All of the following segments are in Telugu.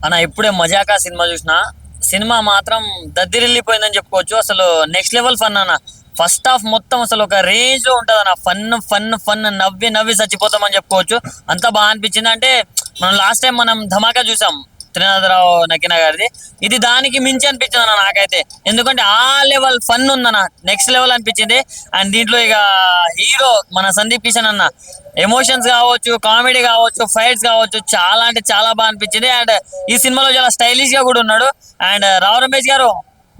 అన్న ఇప్పుడే మజాకా సినిమా చూసిన. సినిమా మాత్రం దద్దిరిల్లిపోయిందని చెప్పుకోవచ్చు. అసలు నెక్స్ట్ లెవెల్ ఫన్ అన్న. ఫస్ట్ హాఫ్ మొత్తం అసలు ఒక రేంజ్ లో ఉంటది అన్న. ఫన్ ఫన్ ఫన్ నవ్వి నవ్వి చచ్చిపోతామని చెప్పుకోవచ్చు. అంత బాగా అనిపించింది. అంటే మనం లాస్ట్ టైం మనం ధమాకా చూసాం త్రినాథరావు నకిన గారిది. ఇది దానికి మించి అనిపించింది అన్న నాకైతే. ఎందుకంటే ఆ లెవెల్ ఫన్ ఉందన్న, నెక్స్ట్ లెవెల్ అనిపించింది. అండ్ దీంట్లో ఇక హీరో మన సందీప్ కిషన్ అన్న ఎమోషన్స్ కావచ్చు, కామెడీ కావచ్చు, ఫైట్స్ కావచ్చు, చాలా అంటే చాలా బాగా అనిపించింది. అండ్ ఈ సినిమాలో చాలా స్టైలిష్ గా కూడా ఉన్నాడు. అండ్ రావు రమేష్ గారు,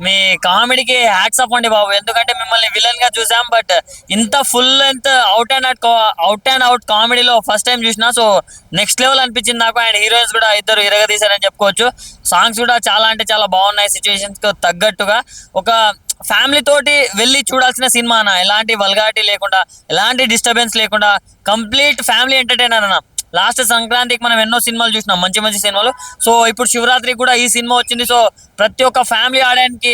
మీ కామెడీకి హ్యాట్స్ ఆఫ్ అండి బాబు. ఎందుకంటే మిమ్మల్ని విలన్ గా చూసాం, బట్ ఇంత full length out and out కామెడీలో ఫస్ట్ టైం చూసినా. సో నెక్స్ట్ లెవెల్ అనిపించింది నాకు. అండ్ హీరోయిన్స్ కూడా ఇద్దరు ఇరగదీశారని చెప్పుకోవచ్చు. సాంగ్స్ కూడా చాలా అంటే చాలా బాగున్నాయి. సిచ్యువేషన్స్ కు తగ్గట్టుగా ఒక ఫ్యామిలీ తోటి వెళ్ళి చూడాల్సిన సినిమా అన్న. ఎలాంటి వల్గారిటీ లేకుండా, ఎలాంటి డిస్టర్బెన్స్ లేకుండా కంప్లీట్ ఫ్యామిలీ ఎంటర్టైనర్ అన్న. లాస్ట్ సంక్రాంతికి మనం ఎన్నో సినిమాలు చూసినాం, మంచి మంచి సినిమాలు. సో ఇప్పుడు శివరాత్రికి కూడా ఈ సినిమా వచ్చింది. సో ప్రతి ఒక్క ఫ్యామిలీ ఆడియన్స్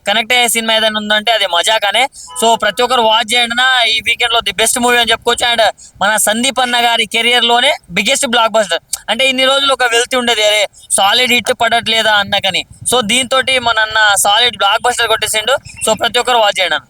కనెక్ట్ అయ్యే సినిమా ఏదైనా ఉందంటే అది మజాకానే. సో ప్రతి ఒక్కరు వాచ్ చేయండి నా. ఈ వీకెండ్ లో ది బెస్ట్ మూవీ అని చెప్పుకోవచ్చు. అండ్ మన సందీప్ అన్న గారి కెరియర్ లోనే బిగ్గెస్ట్ బ్లాక్ బస్టర్. అంటే ఇన్ని రోజులు ఒక వెళ్తూ ఉండేది, అరే సాలిడ్ హిట్ పడట్లేదా అన్నకని. సో దీంతో మన అన్న సాలిడ్ బ్లాక్ బస్టర్ కొట్టేసిండు. సో ప్రతి ఒక్కరు వాచ్ చేయండి అన్న.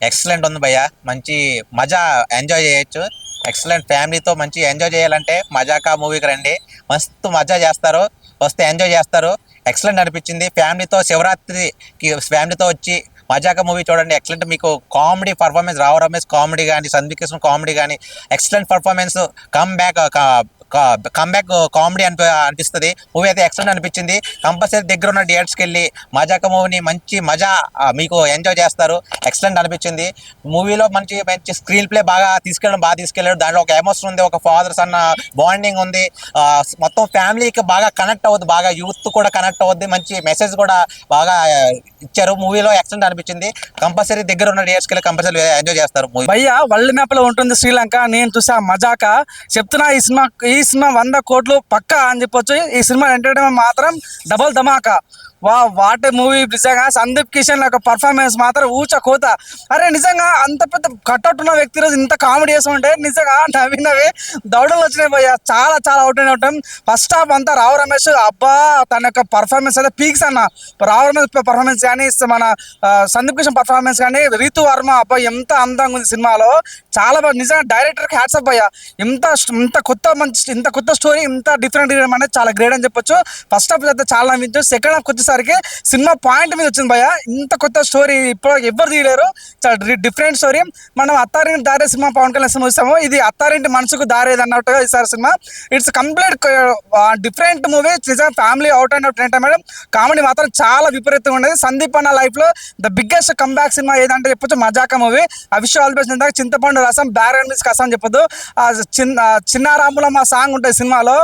ఎక్సలెంట్ ఉంది భయ్య. మంచి మజా ఎంజాయ్ చేయొచ్చు. ఎక్సలెంట్ ఫ్యామిలీతో మంచి ఎంజాయ్ చేయాలంటే మజాకా మూవీకి రండి. మస్తు మజా చేస్తారు, వస్తే ఎంజాయ్ చేస్తారు. ఎక్సలెంట్ అనిపించింది. ఫ్యామిలీతో శివరాత్రికి ఫ్యామిలీతో వచ్చి మజాకా మూవీ చూడండి. ఎక్సలెంట్. మీకు comedy performance, Rao Ramesh comedy కానీ, సందీప్ కిషన్ కామెడీ కానీ, ఎక్సలెంట్ పర్ఫార్మెన్స్. కమ్బ్యాక్ కామెడీ అనిపిస్తుంది. మూవీ అయితే ఎక్సలెంట్ అనిపించింది. కంపల్సరీ దగ్గర ఉన్న థియేటర్స్కి వెళ్ళి మజాకా మూవీని మంచి మజా మీకు ఎంజాయ్ చేస్తారు. ఎక్సలెంట్ అనిపించింది. మూవీలో మంచి మంచి స్క్రీన్ ప్లే బాగా తీసుకెళ్ళాడు. దాంట్లో ఒక ఎమోషన్ ఉంది, ఒక ఫాదర్ సన్ బాండింగ్ ఉంది. మొత్తం ఫ్యామిలీకి బాగా కనెక్ట్ అవుద్ది, బాగా యూత్ కూడా కనెక్ట్ అవుద్ది. మంచి మెసేజ్ కూడా బాగా ఇచ్చారు. మూవీలో ఎక్సలెంట్ అనిపించింది. కంపల్సరీ దగ్గర ఉన్న థియేటర్స్కి వెళ్ళి కంపల్సరీ ఎంజాయ్ చేస్తారు. మూవీ భయ్య వరల్డ్ మ్యాప్ లో ఉంటుంది శ్రీలంక. నేను చూసా మజాకా. చెప్తున్నా ఈ సినిమా 100 కోట్లు పక్కా అని చెప్పొచ్చు. ఈ సినిమా ఎంటర్టైన్మెంట్ మాత్రం డబల్ ధమాకా. What movie. నిజంగా సందీప్ కిషన్ యొక్క పర్ఫార్మెన్స్ మాత్రం ఊచ కోత. అరే నిజంగా అంత పెద్ద కట్అవుట్ ఉన్న వ్యక్తి రోజు ఇంత కామెడీ చేస్తుంటే నిజంగా నవ్వినవి దౌడలు వచ్చినాయి భయ్య. చాలా చాలా out and out. First half అంతా రావు రమేష్ అబ్బా తన యొక్క పర్ఫార్మెన్స్ అయితే పీక్స్ అన్న. రావు రమేష్ పర్ఫార్మెన్స్ కానీ, మన సందీప్ కిషన్ పర్ఫార్మెన్స్ కానీ, రీతు వర్మ అబ్బా ఎంత అందంగా ఉంది సినిమాలో. చాలా బాగా. నిజంగా డైరెక్టర్కి హ్యాట్స్ ఆఫ్ భయ్య. ఇంత కొత్త స్టోరీ, ఇంత డిఫరెంట్ అనేది చాలా గ్రేట్ అని చెప్పొచ్చు. ఫస్ట్ హాఫ్ అయితే చాలా నవ్వించు. సెకండ్ హాఫ్ వచ్చేసరికి సినిమా పాయింట్ మీద వచ్చింది భయ్య. ఇంత కొత్త స్టోరీ ఇప్పుడు ఎవరు తీయలేరు. చాలా డిఫరెంట్ స్టోరీ. మనం అత్తారింటి దారే సినిమా పవన్ కళ్యాణ్ సినిమా చూస్తాము. ఇది అత్తారింటి మనసుకు దారేది అన్నట్టుగా ఈసారి cinema. It's complete different movie. నిజంగా family out and out entertainment. Comedy మాత్రం చాలా విపరీతంగా ఉండేది. సందీప్ అన్న లైఫ్ లో ద బిగ్గెస్ట్ కంబ్యాక్ సినిమా ఏదంటే చెప్పొచ్చు మజాకా మూవీ. అవిశ్వాల్ బెస్ట్. చింతపండు రసం బ్యారన్ మిస్ కసం చెప్పొద్దు. చిన్నారాముల మా సాంగ్ ఉంటుంది సినిమాలో,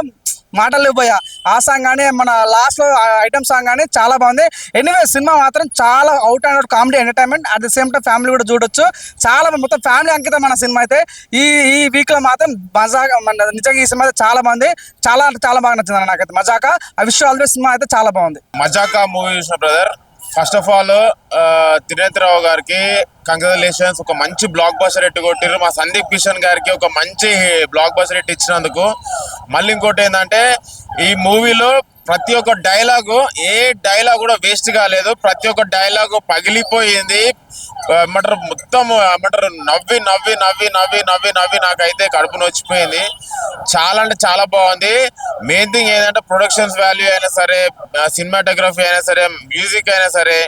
మాటలు పోయా. ఆ సాంగ్ కానీ, మన లాస్ట్ లో ఐటమ్ సాంగ్ కానీ చాలా బాగుంది. ఎనీవే సినిమా మాత్రం చాలా out and out comedy entertainment. At the same time family కూడా చూడొచ్చు. చాలా మొత్తం ఫ్యామిలీ అంకితం మన సినిమా అయితే. ఈ వీక్ లో మాత్రం మజాగా నిజంగా ఈ సినిమా అయితే చాలా బాగుంది. చాలా అంటే చాలా బాగా నచ్చింది నాకైతే మజాకా. అవిశ్వాల్ బెస్ట్ సినిమా అయితే చాలా బాగుంది. మజాకా మూవీ చూసిన బ్రదర్, ఫస్ట్ ఆఫ్ ఆల్ త్రినేత్రరావు గారికి కంగ్రాచులేషన్స్. ఒక మంచి బ్లాక్ బస్టర్ హిట్ కొట్టిర్రు. మా సందీప్ కిషన్ గారికి ఒక మంచి బ్లాక్ బస్టర్ హిట్ ఇచ్చినందుకు. మళ్ళీ ఇంకోటి ఏంటంటే ఈ మూవీలో ప్రతి ఒక్క డైలాగు, ఏ డైలాగ్ కూడా వేస్ట్ కాలేదు. ప్రతి ఒక్క డైలాగు పగిలిపోయింది. ఏమంటారు మొత్తం ఏమంటారు నవ్వి నవ్వి నవ్వి నవ్వి నవ్వి నవ్వి నాకైతే కడుపు నొచ్చిపోయింది. చాలా అంటే చాలా బాగుంది. మెయిన్ థింగ్ ఏంటంటే ప్రొడక్షన్స్ వాల్యూ అయినా సరే, సినిమాటోగ్రఫీ అయినా సరే, మ్యూజిక్ అయినా సరే,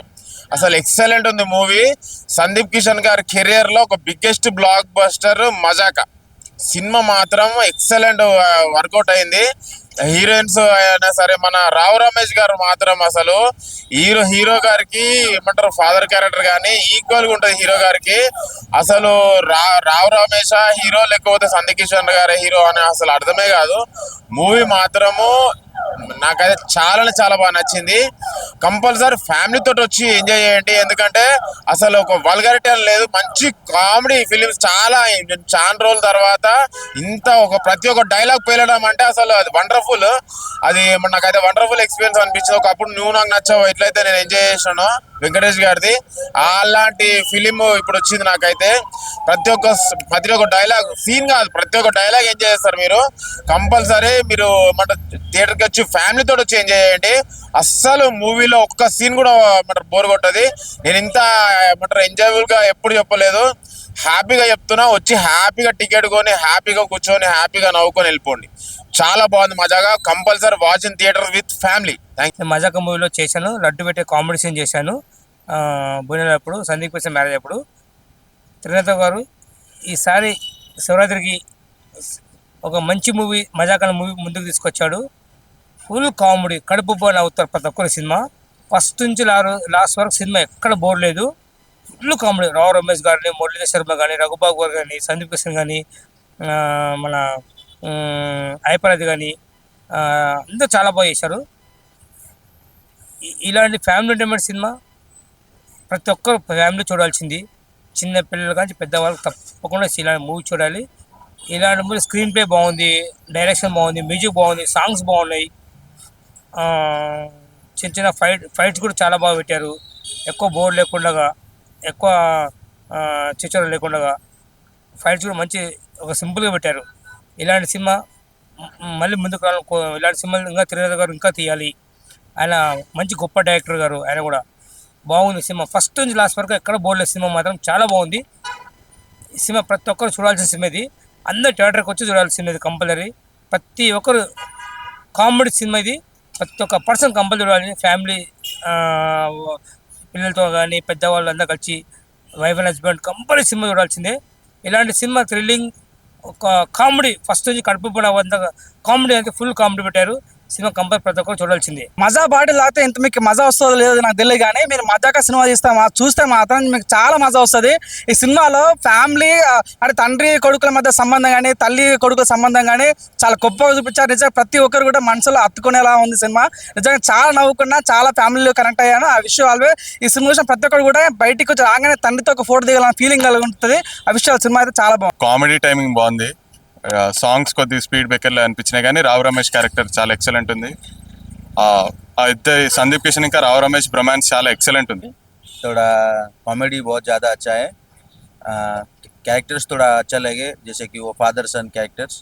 అసలు ఎక్సలెంట్ ఉంది మూవీ. సందీప్ కిషన్ గారి కెరియర్ లో ఒక బిగ్గెస్ట్ బ్లాక్ బస్టర్ మజాకా సినిమా మాత్రం ఎక్సలెంట్ వర్కౌట్ అయింది. హీరోయిన్స్ అయినా సరే, మన రావు రమేష్ గారు మాత్రం అసలు హీరో గారికి ఏమంటారు ఫాదర్ క్యారెక్టర్ కానీ ఈక్వల్ గా ఉంటది హీరో గారికి. అసలు రావు రమేష్ హీరో లేకపోతే సందీప్ కిషన్ గారి హీరో అని అసలు అర్థమే కాదు. మూవీ మాత్రము నాకైతే చాలా బాగా నచ్చింది. కంపల్సరీ ఫ్యామిలీ తోటి వచ్చి ఎంజాయ్ చేయండి. ఎందుకంటే అసలు ఒక వల్గారిటీ అని లేదు. మంచి కామెడీ ఫిలిమ్స్. చాలా రోజుల తర్వాత ఇంత ప్రతి ఒక్క డైలాగ్ పేలడం అంటే అసలు అది వండర్ఫుల్. అది నాకైతే వండర్ఫుల్ ఎక్స్పీరియన్స్ అనిపించింది. ఒకప్పుడు నువ్వు నాకు నచ్చావు, ఎట్లయితే నేను ఎంజాయ్ చేసాను వెంకటేష్ గారిది. అలాంటి ఫిలిం ఇప్పుడు వచ్చింది. నాకైతే ప్రతి ఒక్క డైలాగ్ సీన్ కాదు, ప్రతి ఒక్క డైలాగ్ ఎంజాయ్ చేస్తారు మీరు. కంపల్సరీ మీరు థియేటర్కి వచ్చి ఫ్యామిలీతో వచ్చి ఎంజాయ్ చేయండి. అస్సలు మూవీలో ఒక్క సీన్ కూడా బోర్ కొట్టది. నేను ఇంత ఎంజాయబుల్ గా ఎప్పుడు చెప్పలేదు. హ్యాపీగా చెప్తున్నా, వచ్చి హ్యాపీగా టికెట్ కొని హ్యాపీగా కూర్చొని హ్యాపీగా నవ్వుకొని వెళ్ళిపోండి. చాలా బాగుంది మజాగా. Compulsory watch in theatre with family. నేను మజాక మూవీలో చేశాను, లడ్డు పెట్టే కామెడీ సీన్ చేశాను. బోయినల్ అప్పుడు, సందీప్ కిషన్ మ్యారేజ్ అప్పుడు. త్రినేత గారు ఈసారి శివరాత్రికి ఒక మంచి మూవీ, మజాక మూవీ ముందుకు తీసుకొచ్చాడు. ఫుల్ కామెడీ, కడుపు బోన్ అవుతారు ప్రతి ఒక్కరి సినిమా. ఫస్ట్ నుంచి లాస్ట్ వరకు సినిమా ఎక్కడ బోర్ లేదు. Full comedy. రావు రమేష్ గారిని, మురళీధర్ శర్మ కానీ, రఘుబాబు గారు కానీ, సందీప్ కిషన్ కానీ, మన ఐపరాది కానీ అందరూ చాలా బాగా చేశారు. ఇలాంటి ఫ్యామిలీ ఎంటర్టైన్మెంట్ సినిమా ప్రతి ఒక్కరు ఫ్యామిలీ చూడాల్సింది. చిన్న పిల్లలు కానీ పెద్దవాళ్ళకి తప్పకుండా ఇలాంటి మూవీ చూడాలి. ఇలాంటి మూవీ స్క్రీన్ ప్లే బాగుంది, డైరెక్షన్ బాగుంది, మ్యూజిక్ బాగుంది, సాంగ్స్ బాగున్నాయి. చిన్న చిన్న ఫైట్స్ కూడా చాలా బాగా పెట్టారు. ఎక్కువ బోర్ లేకుండా, ఎక్కువ చిచ్చర లేకుండా ఫైట్స్ కూడా మంచి ఒక సింపుల్గా పెట్టారు. ఇలాంటి సినిమా మళ్ళీ ముందుకు రావాలి. ఇలాంటి సినిమాలు ఇంకా త్రినేత గారు ఇంకా తీయాలి. ఆయన మంచి గొప్ప డైరెక్టర్ గారు. ఆయన కూడా బాగుంది సినిమా. ఫస్ట్ నుంచి లాస్ట్ వరకు ఎక్కడ బోర్లేదు. సినిమా మాత్రం చాలా బాగుంది. ఈ సినిమా ప్రతి ఒక్కరు చూడాల్సిన సినిమా ఇది. అందరు థియేటర్కి వచ్చి చూడాల్సిన సినిమా ఇది కంపల్సరీ. ప్రతి ఒక్కరు కామెడీ సినిమా ఇది. ప్రతి ఒక్క పర్సన్ కంపల్సరీ చూడాలి. ఫ్యామిలీ పిల్లలతో కానీ పెద్దవాళ్ళు అందరూ కలిసి wife and husband compulsory cinema చూడాల్సిందే. ఇలాంటి సినిమా థ్రిల్లింగ్, ఒక కామెడీ ఫస్ట్ నుంచి కడుపు కామెడీ అంటే ఫుల్ కామెడీ పెట్టారు. సినిమా కంపల్సరీ ప్రతి ఒక్కరు చూడాల్సిందే. మజా బాడీ లేకపోతే ఇంత మీకు మజా వస్తుందో లేదో నాకు తెలియదు, కానీ మీరు మజాక సినిమా చూస్తే మాత్రం మీకు చాలా మజా వస్తుంది. ఈ సినిమాలో ఫ్యామిలీ అంటే తండ్రి కొడుకుల మధ్య సంబంధం కానీ, తల్లి కొడుకుల సంబంధం కానీ చాలా గొప్పగా చూపించారు. నిజంగా ప్రతి ఒక్కరు కూడా మనసులో హత్తుకునేలా ఉంది సినిమా. నిజంగా చాలా నవ్వుకున్నా, చాలా ఫ్యామిలీలో కనెక్ట్ అయ్యాను. ఆ విషయం ఆల్వే ఈ సినిమా చూసిన ప్రతి ఒక్కరు కూడా బయటికి వచ్చి రాగానే తండ్రితో ఒక ఫోటో దిగాలని ఫీలింగ్ కలిగి ఉంటుంది. ఆ విషయాలు సినిమా అయితే చాలా బాగుంది. కామెడీ టైమింగ్ బాగుంది. సాంగ్స్ కొద్దిగా స్పీడ్ బ్రేకర్లు అనిపించినాయి, కానీ రావు రమేష్ క్యారెక్టర్ చాలా ఎక్సలెంట్ ఉంది. ఆ ఇద్దరు సందీప్ కిషన్ ఇంకా రావు రమేష్ బ్రొమాన్స్ చాలా ఎక్సలెంట్ ఉంది. थोड़ा कॉमेडी बहुत ज़्यादा अच्छा है. कैरेक्टर्स थोड़ा अच्छा लगे, जैसे कि वो फादर सन कैरेक्टर्स